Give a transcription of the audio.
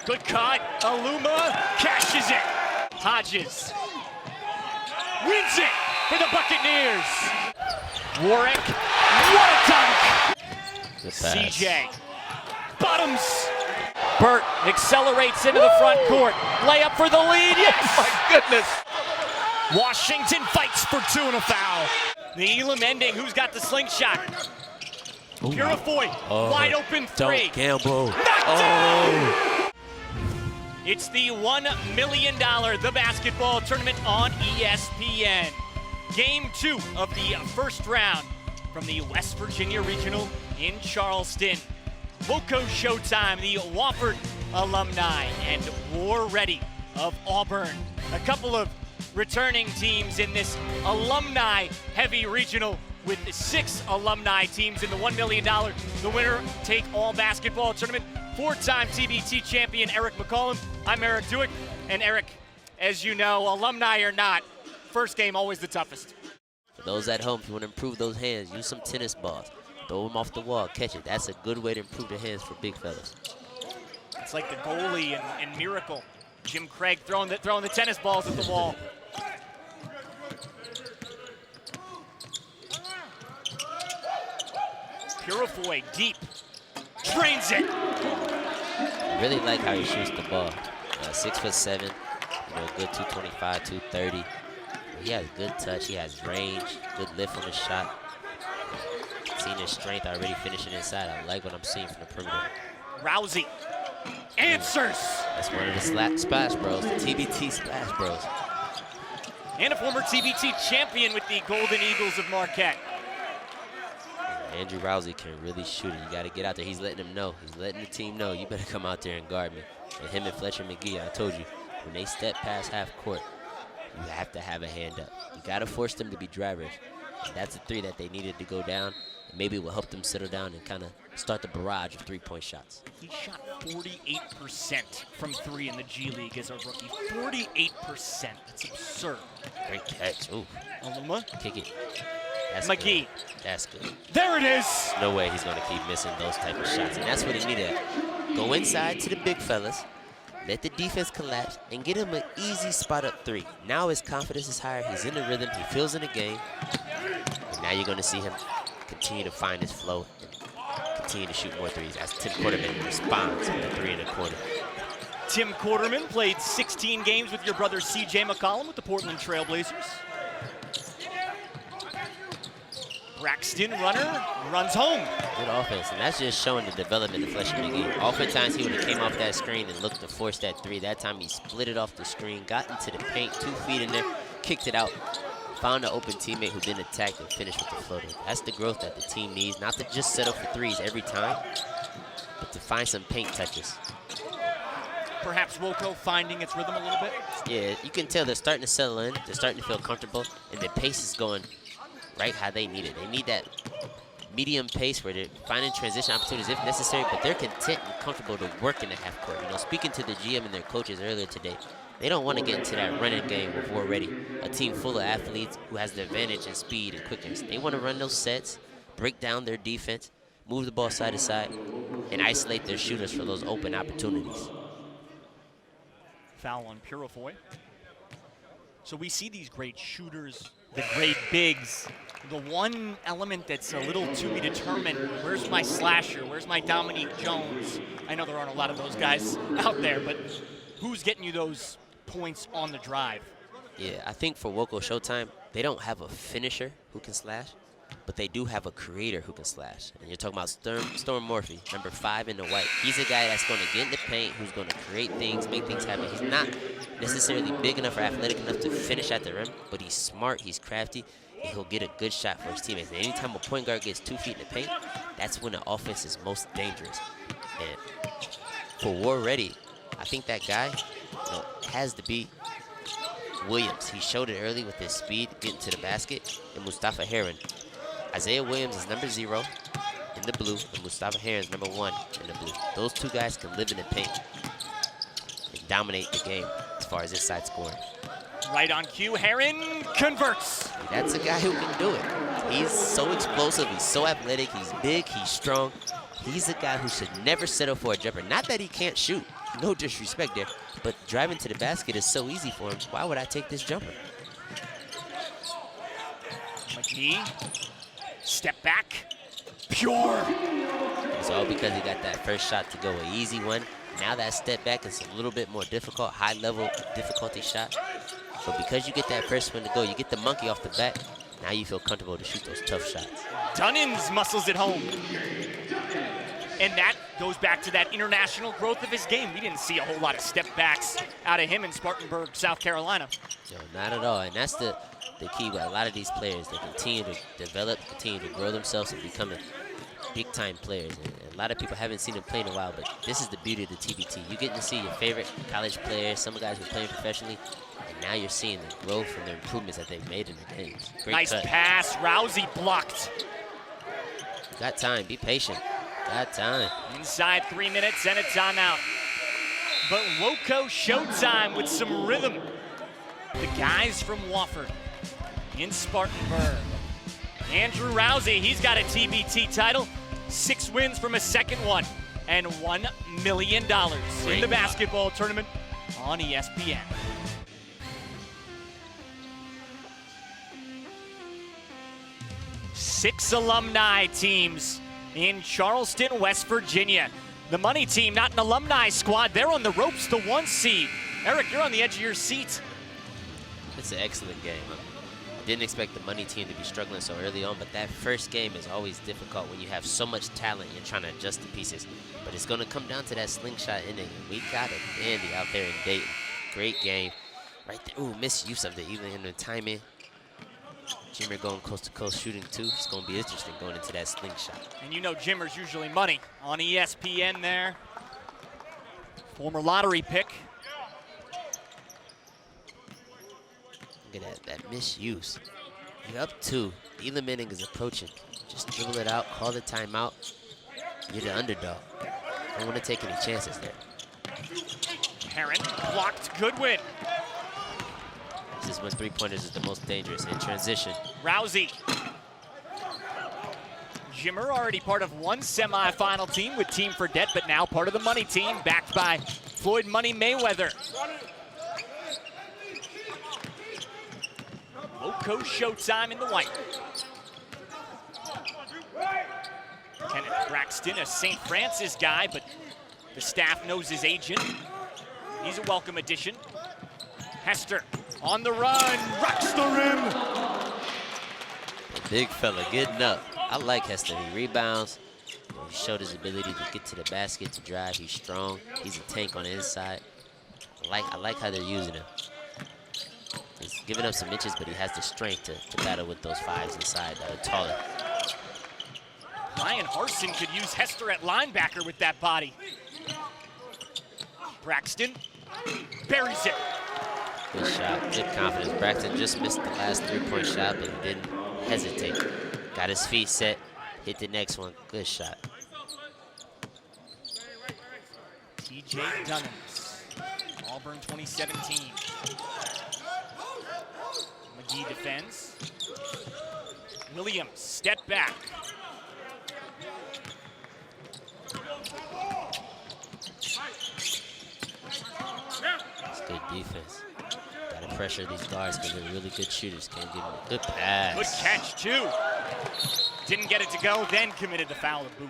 Good cut. Aluma cashes it. Hodges wins it for the Buccaneers. Warwick, what a dunk! CJ bottoms. Burt accelerates into the front court. Layup for the lead. Yes! My goodness. Washington fights for two and a foul. The Elam ending. Who's got the slingshot? Purifoy, wide open three. Don't gamble. Knocked down. It's the $1 million The Basketball Tournament on ESPN. Game 2 of the first round from the West Virginia Regional in Charleston. Woco Showtime, the Wofford alumni, and War Ready of Auburn. A couple of returning teams in this alumni-heavy regional with 6 alumni teams in the $1 million, the winner take all basketball tournament. 4-time TBT champion Eric McCollum. I'm Eric Duick, and Eric, as you know, alumni or not, first game always the toughest. For those at home, if you want to improve those hands, use some tennis balls. Throw them off the wall, catch it. That's a good way to improve the hands for big fellas. It's like the goalie in Miracle. Jim Craig throwing the tennis balls at the wall. Purifoy deep, drains it. I really like how he shoots the ball. 6'7", you know, good 225, 230. He has good touch, he has range, good lift on the shot. Seeing his strength already finishing inside. I like what I'm seeing from the perimeter. Rousey answers. That's one of the Splash Bros, the TBT Splash Bros. And a former TBT champion with the Golden Eagles of Marquette. Andrew Rousey can really shoot it. You got to get out there. He's letting them know. He's letting the team know, you better come out there and guard me. And him and Fletcher McGee, I told you, when they step past half court, you have to have a hand up. You got to force them to be drivers. And that's a three that they needed to go down. And maybe it will help them settle down and kind of start the barrage of three-point shots. He shot 48% from 3 in the G League as a rookie. 48%. That's absurd. Great catch. Ooh. Aluma. Kick it. That's McGee. Good. That's good. There it is. No way he's going to keep missing those type of shots. And that's what he needed. Go inside to the big fellas, let the defense collapse, and get him an easy spot up 3. Now his confidence is higher. He's in the rhythm. He feels in the game. And now you're going to see him continue to find his flow and continue to shoot more threes as Tim Quarterman responds with a 3 in the corner. Tim Quarterman played 16 games with your brother C.J. McCollum with the Portland Trail Blazers. Braxton Runner runs home. Good offense, and that's just showing the development of Fletcher McGee. Oftentimes he would have came off that screen and looked to force that 3. That time he split it off the screen, got into the paint, 2 feet in there, kicked it out, found an open teammate who then attacked and finished with the floater. That's the growth that the team needs, not to just settle for 3s every time, but to find some paint touches. Perhaps Woco finding its rhythm a little bit? Yeah, you can tell they're starting to settle in, they're starting to feel comfortable, and the pace is going right how they need it. They need that medium pace where they're finding transition opportunities if necessary, but they're content and comfortable to work in the half court. You know, speaking to the GM and their coaches earlier today, they don't want to get into that running game with War Ready, a team full of athletes who has the advantage in speed and quickness. They want to run those sets, break down their defense, move the ball side to side, and isolate their shooters for those open opportunities. Foul on Purifoy. So we see these great shooters, the great bigs. The one element that's a little to be determined, where's my slasher? Where's my Dominique Jones? I know there aren't a lot of those guys out there, but who's getting you those points on the drive? Yeah, I think for Woco Showtime, they don't have a finisher who can slash, but they do have a creator who can slash. And you're talking about Storm Morphy, number 5 in the white. He's a guy that's going to get in the paint, who's going to create things, make things happen. He's not necessarily big enough or athletic enough to finish at the rim, but he's smart, he's crafty, and he'll get a good shot for his teammates. And anytime a point guard gets 2 feet in the paint, that's when the offense is most dangerous. And for War Ready, I think that guy has to be Williams. He showed it early with his speed, getting to the basket, and Mustafa Heron. Isaiah Williams is number 0 in the blue, and Mustafa Heron is number 1 in the blue. Those 2 guys can live in the paint and dominate the game as far as inside scoring. Right on cue, Heron converts. That's a guy who can do it. He's so explosive, he's so athletic, he's big, he's strong. He's a guy who should never settle for a jumper. Not that he can't shoot. no disrespect there, but driving to the basket is so easy for him. Why would I take this jumper? McGee, step back, pure. It's all because he got that first shot to go, an easy one. Now that step back is a little bit more difficult, high level difficulty shot. But because you get that first one to go, you get the monkey off the back, now you feel comfortable to shoot those tough shots. Dunnins muscles it home. And that goes back to that international growth of his game. We didn't see a whole lot of step backs out of him in Spartanburg, South Carolina. No, not at all. And that's the key with a lot of these players. They continue to develop, continue to grow themselves and becoming big-time players. And a lot of people haven't seen them play in a while, but this is the beauty of the TBT. You're getting to see your favorite college players, some guys who are playing professionally, and now you're seeing the growth and the improvements that they've made in the games. Great nice cut. pass. Rousey blocked. Got time. Be patient. Got time. Inside 3 minutes and a timeout. But Woco showtime with some rhythm. The guys from Wofford in Spartanburg. Andrew Rousey, he's got a TBT title, 6 wins from a second one, and $1 million in the basketball tournament on ESPN. Six alumni teams in Charleston, West Virginia. The money team, not an alumni squad. They're on the ropes to 1 seed. Eric, you're on the edge of your seat. It's an excellent game. I didn't expect the money team to be struggling so early on, but that first game is always difficult when you have so much talent and you're trying to adjust the pieces. But it's going to come down to that slingshot inning. We got a dandy out there in Dayton. Great game. Right there. Ooh, misuse of the even in the timing. Jimmer going coast to coast shooting too. It's going to be interesting going into that slingshot. And you know Jimmer's usually money on ESPN there. Former lottery pick. Look at that misuse. You're up 2. The Elam inning is approaching. Just dribble it out, call the timeout. You're the underdog. Don't want to take any chances there. Heron blocked Goodwin. This is when three-pointers is the most dangerous in transition. Rousey. Jimmer already part of one semifinal team with Team for Debt, but now part of the money team, backed by Floyd Money Mayweather. Woco showtime in the white. Kenneth Braxton, a St. Francis guy, but the staff knows his agent. He's a welcome addition. Hester on the run, rocks the rim. Big fella getting up. I like Hester. He rebounds. You know, he showed his ability to get to the basket, to drive. He's strong. He's a tank on the inside. I like how they're using him. He's giving up some inches, but he has the strength to battle with those 5s inside that are taller. Ryan Harson could use Hester at linebacker with that body. Braxton buries it. Good shot, good confidence. Braxton just missed the last 3-point shot, but he didn't hesitate. Got his feet set, hit the next one. Good shot. TJ Dunnins, Auburn 2017. McGee defends. Williams, step back. It's good defense. Gotta pressure these guards because they're really good shooters. Can't give them a good pass. Good catch, too. Didn't get it to go, then committed the foul of boot.